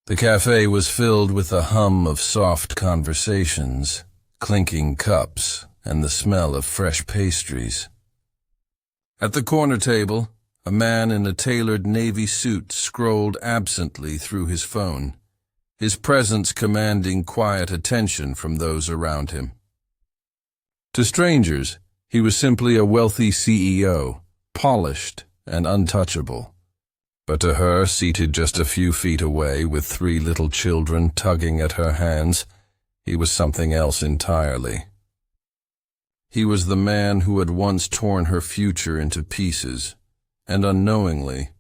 The cafe was filled with a hum of soft conversations, clinking cups, and the smell of fresh pastries. At the corner table, a man in a tailored navy suit scrolled absently through his phone, his presence commanding quiet attention from those around him. To strangers, he was simply a wealthy CEO, polished and untouchable. But to her, seated just a few feet away with 3 little children tugging at her hands, he was something else entirely. He was the man who had once torn her future into pieces, and unknowingly,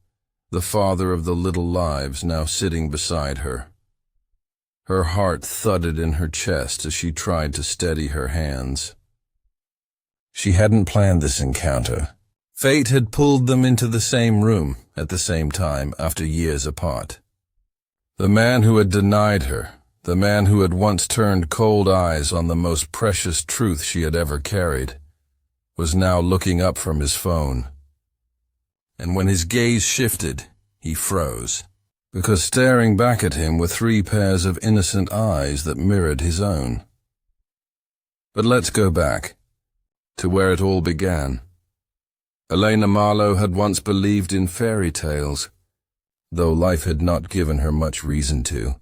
the father of the little lives now sitting beside her. Her heart thudded in her chest as she tried to steady her hands. She hadn't planned this encounter. Fate had pulled them into the same room at the same time after years apart. The man who had denied her, the man who had once turned cold eyes on the most precious truth she had ever carried, was now looking up from his phone. And when his gaze shifted, he froze, because staring back at him were 3 pairs of innocent eyes that mirrored his own. But let's go back to where it all began. Elena Marlowe had once believed in fairy tales, though life had not given her much reason to.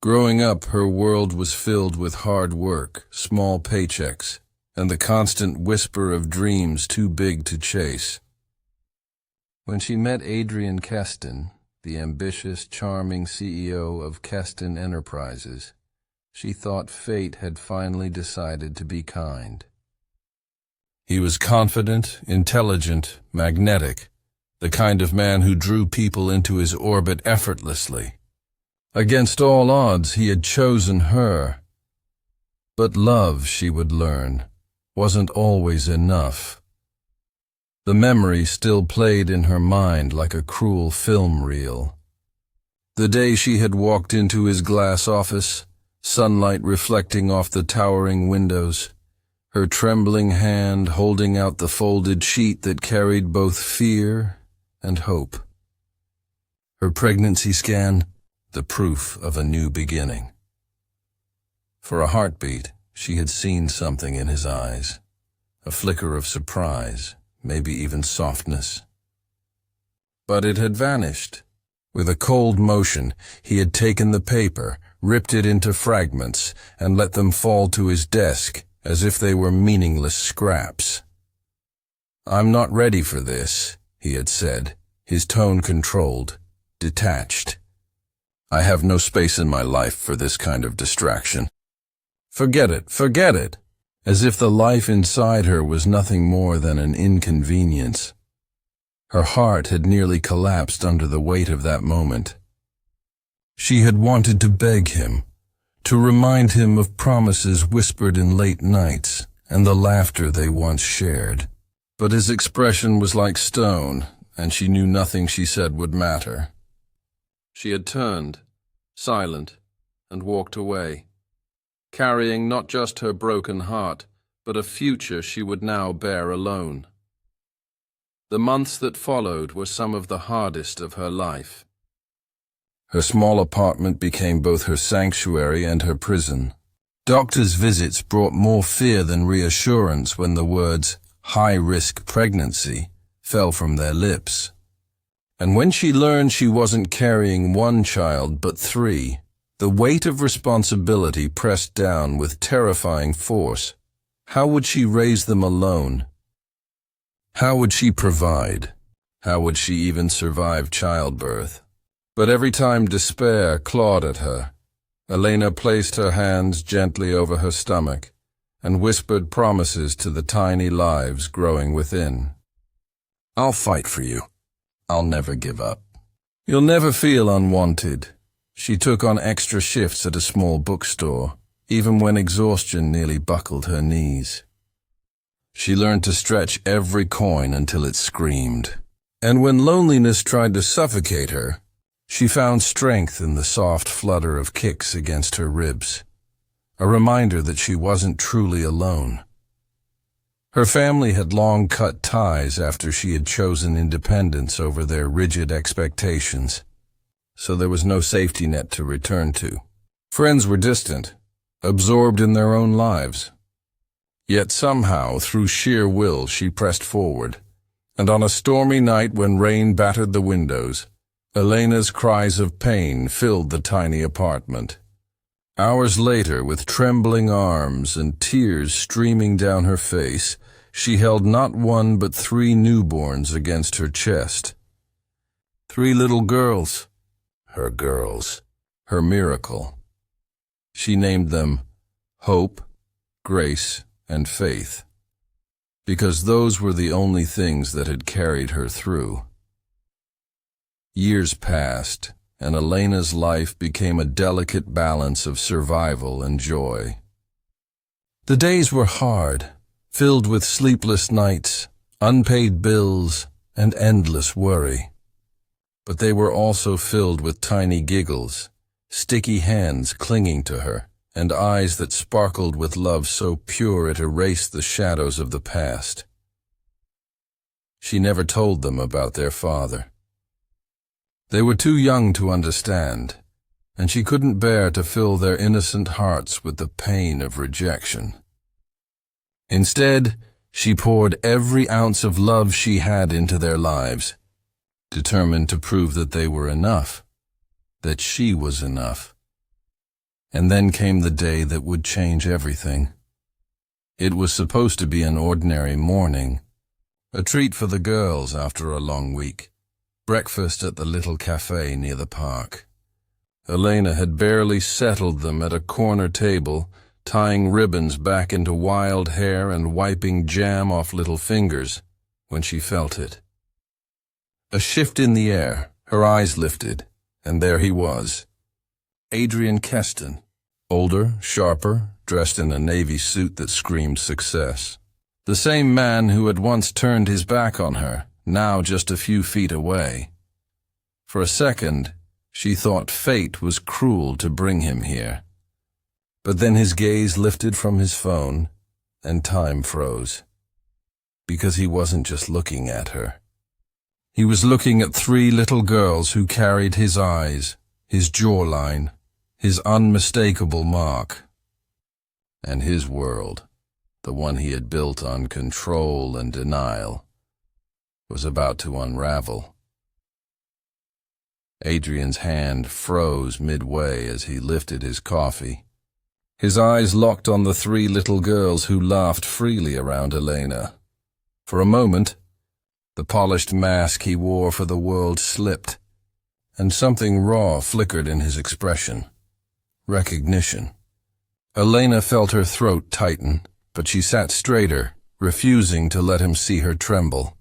Growing up, her world was filled with hard work, small paychecks, and the constant whisper of dreams too big to chase. When she met Adrian Keston, the ambitious, charming CEO of Keston Enterprises, she thought fate had finally decided to be kind. He was confident, intelligent, magnetic, the kind of man who drew people into his orbit effortlessly. Against all odds, he had chosen her. But love, she would learn, wasn't always enough. The memory still played in her mind like a cruel film reel. The day she had walked into his glass office, sunlight reflecting off the towering windows, her trembling hand holding out the folded sheet that carried both fear and hope. Her pregnancy scan, the proof of a new beginning. For a heartbeat, she had seen something in his eyes, a flicker of surprise, maybe even softness. But it had vanished. With a cold motion, he had taken the paper, ripped it into fragments, and let them fall to his desk, as if they were meaningless scraps. "I'm not ready for this," he had said, his tone controlled, detached. "I have no space in my life for this kind of distraction. Forget it, as if the life inside her was nothing more than an inconvenience. Her heart had nearly collapsed under the weight of that moment. She had wanted to beg him, to remind him of promises whispered in late nights and the laughter they once shared. But his expression was like stone, and she knew nothing she said would matter. She had turned, silent, and walked away, carrying not just her broken heart, but a future she would now bear alone. The months that followed were some of the hardest of her life. Her small apartment became both her sanctuary and her prison. Doctors' visits brought more fear than reassurance when the words "high-risk pregnancy" fell from their lips. And when she learned she wasn't carrying 1 child but 3, the weight of responsibility pressed down with terrifying force. How would she raise them alone? How would she provide? How would she even survive childbirth? But every time despair clawed at her, Elena placed her hands gently over her stomach and whispered promises to the tiny lives growing within. "I'll fight for you. I'll never give up. You'll never feel unwanted." She took on extra shifts at a small bookstore, even when exhaustion nearly buckled her knees. She learned to stretch every coin until it screamed. And when loneliness tried to suffocate her, she found strength in the soft flutter of kicks against her ribs, a reminder that she wasn't truly alone. Her family had long cut ties after she had chosen independence over their rigid expectations. so there was no safety net to return to. Friends were distant, absorbed in their own lives. Yet somehow, through sheer will, she pressed forward, and on a stormy night when rain battered the windows, Elena's cries of pain filled the tiny apartment. Hours later, with trembling arms and tears streaming down her face, she held not one but 3 newborns against her chest. 3 little girls, her miracle. She named them Hope, Grace, and Faith, because those were the only things that had carried her through. Years passed, and Elena's life became a delicate balance of survival and joy. The days were hard, filled with sleepless nights, unpaid bills, and endless worry. But they were also filled with tiny giggles, sticky hands clinging to her, and eyes that sparkled with love so pure it erased the shadows of the past. She never told them about their father. They were too young to understand, and she couldn't bear to fill their innocent hearts with the pain of rejection. Instead, she poured every ounce of love she had into their lives, determined to prove that they were enough, that she was enough. And then came the day that would change everything. It was supposed to be an ordinary morning, a treat for the girls after a long week. Breakfast at the little cafe near the park. Elena had barely settled them at a corner table, tying ribbons back into wild hair and wiping jam off little fingers, when she felt it. A shift in the air, her eyes lifted, and there he was. Adrian Keston, older, sharper, dressed in a navy suit that screamed success. The same man who had once turned his back on her, now just a few feet away. For a second, she thought fate was cruel to bring him here. But then his gaze lifted from his phone, and time froze. Because he wasn't just looking at her. He was looking at 3 little girls who carried his eyes, his jawline, his unmistakable mark. And his world, the one he had built on control and denial, was about to unravel. Adrian's hand froze midway as he lifted his coffee. His eyes locked on the 3 little girls who laughed freely around Elena. For a moment, the polished mask he wore for the world slipped, and something raw flickered in his expression. Recognition. Elena felt her throat tighten, but she sat straighter, refusing to let him see her tremble.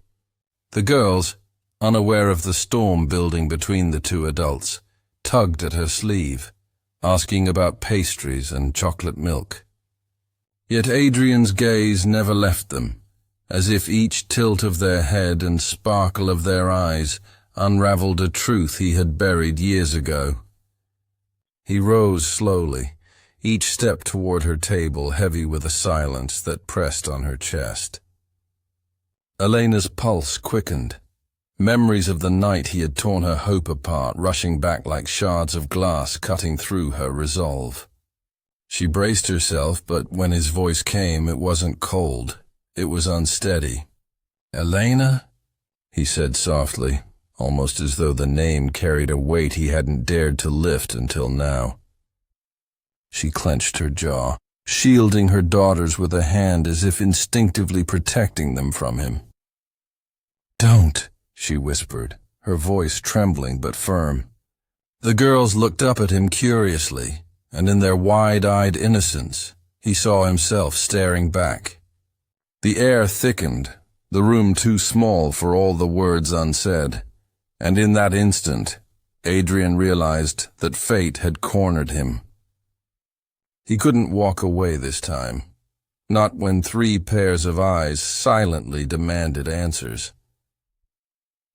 The girls, unaware of the storm building between the 2 adults, tugged at her sleeve, asking about pastries and chocolate milk. Yet Adrian's gaze never left them, as if each tilt of their head and sparkle of their eyes unraveled a truth he had buried years ago. He rose slowly, each step toward her table heavy with a silence that pressed on her chest. Elena's pulse quickened, memories of the night he had torn her hope apart rushing back like shards of glass cutting through her resolve. She braced herself, but when his voice came, it wasn't cold, it was unsteady. "Elena?" he said softly, almost as though the name carried a weight he hadn't dared to lift until now. She clenched her jaw, shielding her daughters with a hand as if instinctively protecting them from him. "Don't," she whispered, her voice trembling but firm. The girls looked up at him curiously, and in their wide-eyed innocence, he saw himself staring back. The air thickened, the room too small for all the words unsaid, and in that instant, Adrian realized that fate had cornered him. He couldn't walk away this time, not when 3 pairs of eyes silently demanded answers.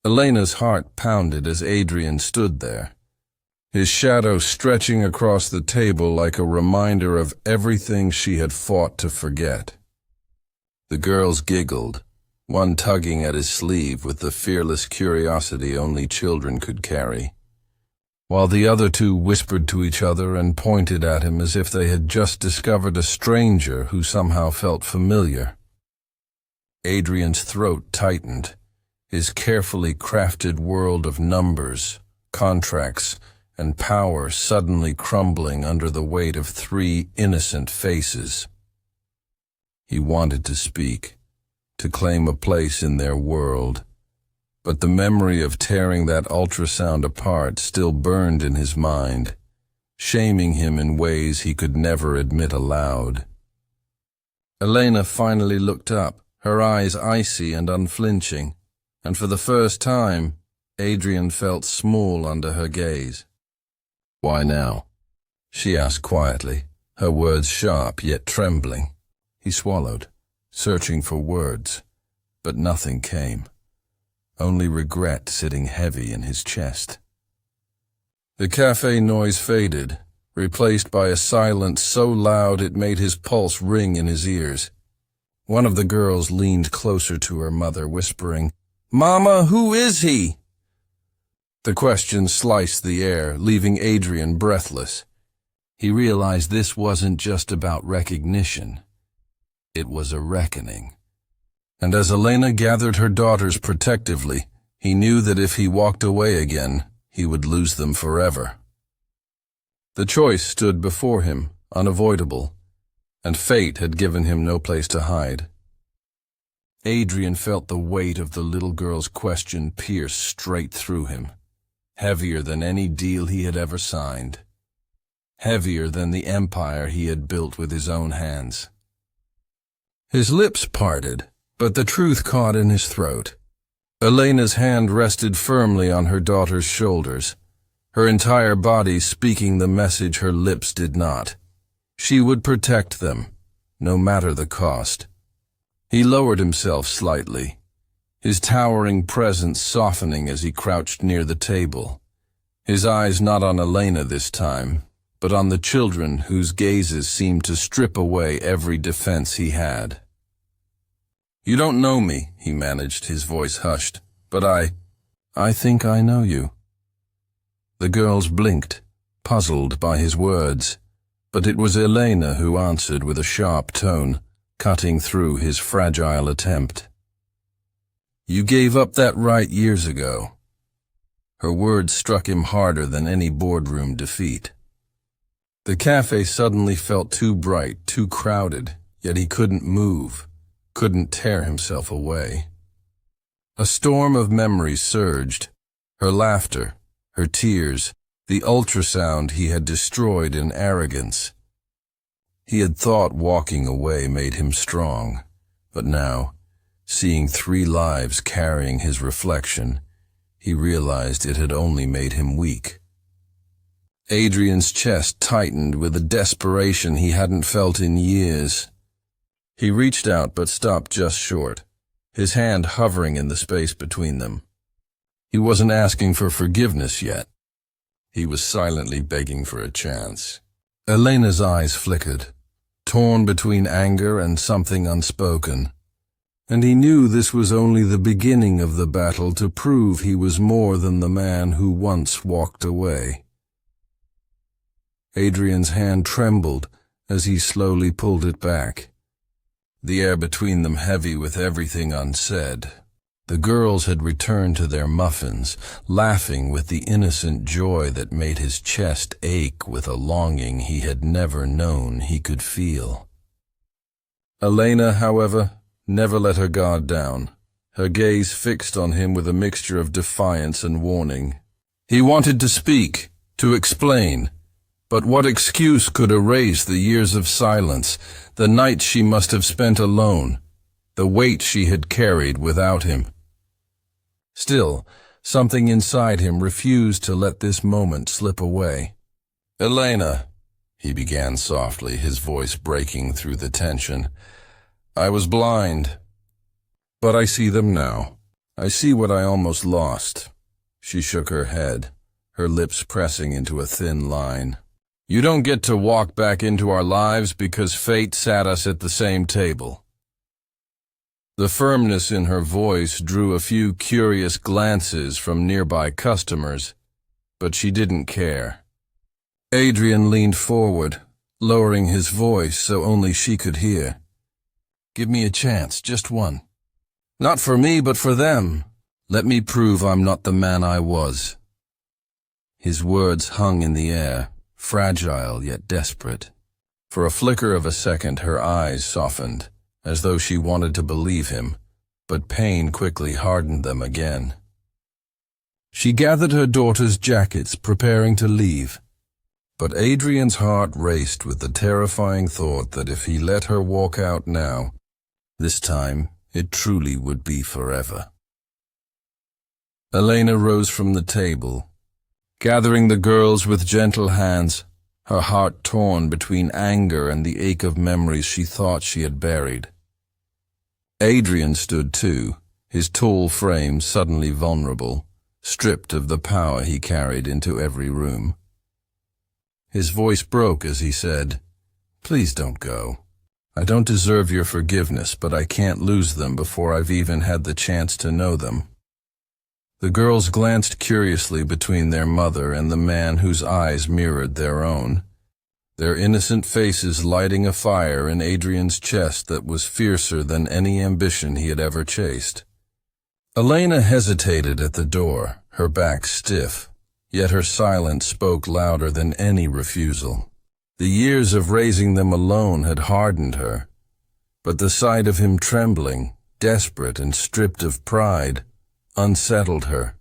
Elena's heart pounded as Adrian stood there, his shadow stretching across the table like a reminder of everything she had fought to forget. The girls giggled, one tugging at his sleeve with the fearless curiosity only children could carry. while the other two whispered to each other and pointed at him as if they had just discovered a stranger who somehow felt familiar. Adrian's throat tightened, his carefully crafted world of numbers, contracts, and power suddenly crumbling under the weight of 3 innocent faces. He wanted to speak, to claim a place in their world, but the memory of tearing that ultrasound apart still burned in his mind, shaming him in ways he could never admit aloud. Elena finally looked up, her eyes icy and unflinching, and for the first time, Adrian felt small under her gaze. "Why now?" she asked quietly, her words sharp yet trembling. He swallowed, searching for words, but nothing came. Only regret sitting heavy in his chest. The cafe noise faded, replaced by a silence so loud it made his pulse ring in his ears. One of the girls leaned closer to her mother, whispering, "Mama, who is he?" The question sliced the air, leaving Adrian breathless. He realized this wasn't just about recognition. It was a reckoning. And as Elena gathered her daughters protectively, he knew that if he walked away again, he would lose them forever. The choice stood before him, unavoidable, and fate had given him no place to hide. Adrian felt the weight of the little girl's question pierce straight through him, heavier than any deal he had ever signed, heavier than the empire he had built with his own hands. His lips parted, but the truth caught in his throat. Elena's hand rested firmly on her daughter's shoulders, her entire body speaking the message her lips did not. She would protect them, no matter the cost. He lowered himself slightly, his towering presence softening as he crouched near the table, his eyes not on Elena this time, but on the children whose gazes seemed to strip away every defense he had. "You don't know me," he managed, his voice hushed, "but I think I know you." The girls blinked, puzzled by his words, but it was Elena who answered with a sharp tone, cutting through his fragile attempt. "You gave up that right years ago." Her words struck him harder than any boardroom defeat. The cafe suddenly felt too bright, too crowded, yet he couldn't move, couldn't tear himself away. A storm of memories surged, her laughter, her tears, the ultrasound he had destroyed in arrogance. He had thought walking away made him strong, but now, seeing 3 lives carrying his reflection, he realized it had only made him weak. Adrian's chest tightened with a desperation he hadn't felt in years. He reached out but stopped just short, his hand hovering in the space between them. He wasn't asking for forgiveness yet. He was silently begging for a chance. Elena's eyes flickered, torn between anger and something unspoken, and he knew this was only the beginning of the battle to prove he was more than the man who once walked away. Adrian's hand trembled as he slowly pulled it back, the air between them heavy with everything unsaid. The girls had returned to their muffins, laughing with the innocent joy that made his chest ache with a longing he had never known he could feel. Elena, however, never let her guard down, her gaze fixed on him with a mixture of defiance and warning. He wanted to speak, to explain, but what excuse could erase the years of silence, the nights she must have spent alone, the weight she had carried without him? Still, something inside him refused to let this moment slip away. "Elena," he began softly, his voice breaking through the tension, "I was blind, but I see them now. I see what I almost lost." She shook her head, her lips pressing into a thin line. "You don't get to walk back into our lives because fate sat us at the same table." The firmness in her voice drew a few curious glances from nearby customers, but she didn't care. Adrian leaned forward, lowering his voice so only she could hear. "Give me a chance, just one. Not for me, but for them. Let me prove I'm not the man I was." His words hung in the air, fragile yet desperate. For a flicker of a second, her eyes softened, as though she wanted to believe him, but pain quickly hardened them again. She gathered her daughter's jackets, preparing to leave. But Adrian's heart raced with the terrifying thought that if he let her walk out now, this time it truly would be forever. Elena rose from the table, gathering the girls with gentle hands, her heart torn between anger and the ache of memories she thought she had buried. Adrian stood too, his tall frame suddenly vulnerable, stripped of the power he carried into every room. His voice broke as he said, "Please don't go. I don't deserve your forgiveness, but I can't lose them before I've even had the chance to know them." The girls glanced curiously between their mother and the man whose eyes mirrored their own, their innocent faces lighting a fire in Adrian's chest that was fiercer than any ambition he had ever chased. Elena hesitated at the door, her back stiff, yet her silence spoke louder than any refusal. The years of raising them alone had hardened her, but the sight of him trembling, desperate and stripped of pride, unsettled her.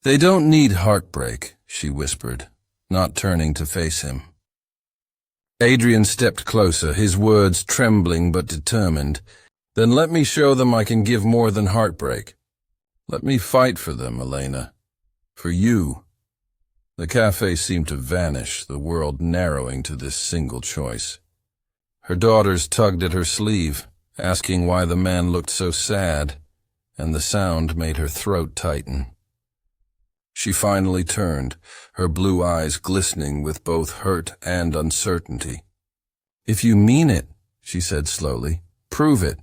"They don't need heartbreak," she whispered, not turning to face him. Adrian stepped closer, his words trembling but determined. "Then let me show them I can give more than heartbreak. Let me fight for them, Elena. For you." The cafe seemed to vanish, the world narrowing to this single choice. Her daughters tugged at her sleeve, asking why the man looked so sad, and the sound made her throat tighten. She finally turned, her blue eyes glistening with both hurt and uncertainty. "If you mean it," she said slowly, "prove it.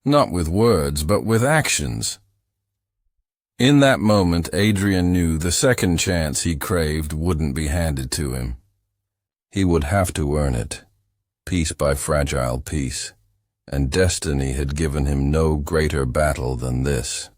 Not with words, but with actions." In that moment, Adrian knew the second chance he craved wouldn't be handed to him. He would have to earn it, piece by fragile piece, and destiny had given him no greater battle than this.